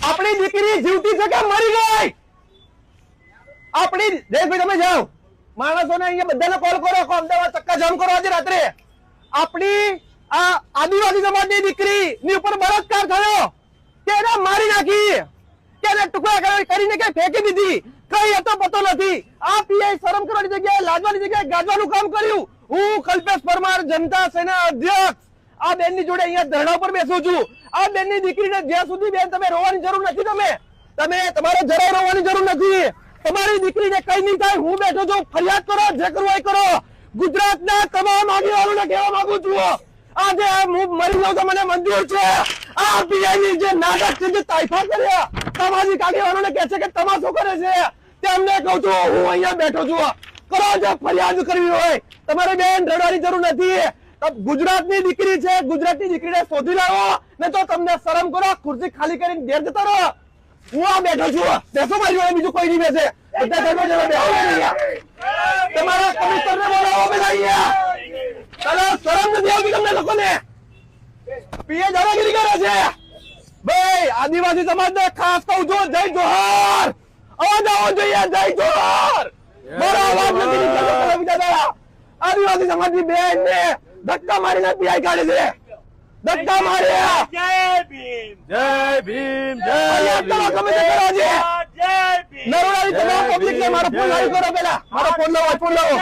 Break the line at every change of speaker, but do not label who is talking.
આપણી દીકરી જીવતી છે કે મરી ગઈ? આપણી જયેશભાઈ તમે જાઓ, માણસોને અહીંયા બધાને કોલ કરો, અમદાવાદ ચક્કાજામ કરો આજે રાત્રે. આપણી આ આદિવાસી સમાજની દીકરી ની ઉપર બળાત્કાર થયો, કે એને મારી નાખી, કે એને ટુકડા કરીને કે ફેંકી દીધી, કઈ હતો પતો નથી. આ પીઆઈ શરમ કરવાની જગ્યાએ લાજવાની જગ્યાએ ગાજવાનું કામ કર્યું. હું કલ્પેશ પરમાર, જનતા સેના અધ્યક્ષ, આ બેન ની જોડે અહીંયા ધરણા પર બેસું છું. આ બેન ની દીકરીને જ્યાં સુધી બેન તમે રોવાની જરૂર નથી, તમે તમારે જરાય રોવાની જરૂર નથી. તમારી દીકરીને કઈ નહીં થાય. હું બેઠો છું, ફરિયાદ કરો, જે કરવું એ કરો. ગુજરાતના તમામ આગેવાનોને કહેવા માંગુ છું, આજે હું મરી જાઉં તો મને મંજૂર છે. આ પીઆઈ જે નાટક છે, જે તાઇફા કર્યા, સામાજિક આગેવાનોને કહે છે કે તમાશો કરે છે, તેમને કહું છું હું અહીંયા બેઠો છું. કરો, જે ફરિયાદ કરવી હોય. તમારે બેન રડવાની જરૂર નથી. ગુજરાતની દીકરી છે, ગુજરાતની દીકરીને શોધી લાવો, ને તો તમને શરમ કરો. ખુરશી ખાલી કરીને ઘેર જતા રહો. હું આ બેઠો છું, બેસો મારી જોડે, બીજું કોઈ નહીં બેસે. બધા ધર્મો જરા બેસો તમારા કમિશનરને બોલાવો પેલા અહીંયા. ચાલો, શરમ નથી આવતી તમને લોકોને? પીએ દાદાગીરી કરે છે. ભાઈ આદિવાસી સમાજને ખાસ કહું છું, જય જોહાર. અવાજ આવવો જોઈએ, જય જોહાર. મારો અવાજ નથી નીકળતો દાદા. આદિવાસી સમાજની બેન ને ધક્કા મારીને પીઆઈ કાઢે છે. ધક્કા માર્યા.
જય ભીમ,
જય ભીમ, જય
નરોડાની તમામ પબ્લિક ને મારો ફોન લાવી કરો પેલા. મારો ફોન લાવો, ફોન લાવો.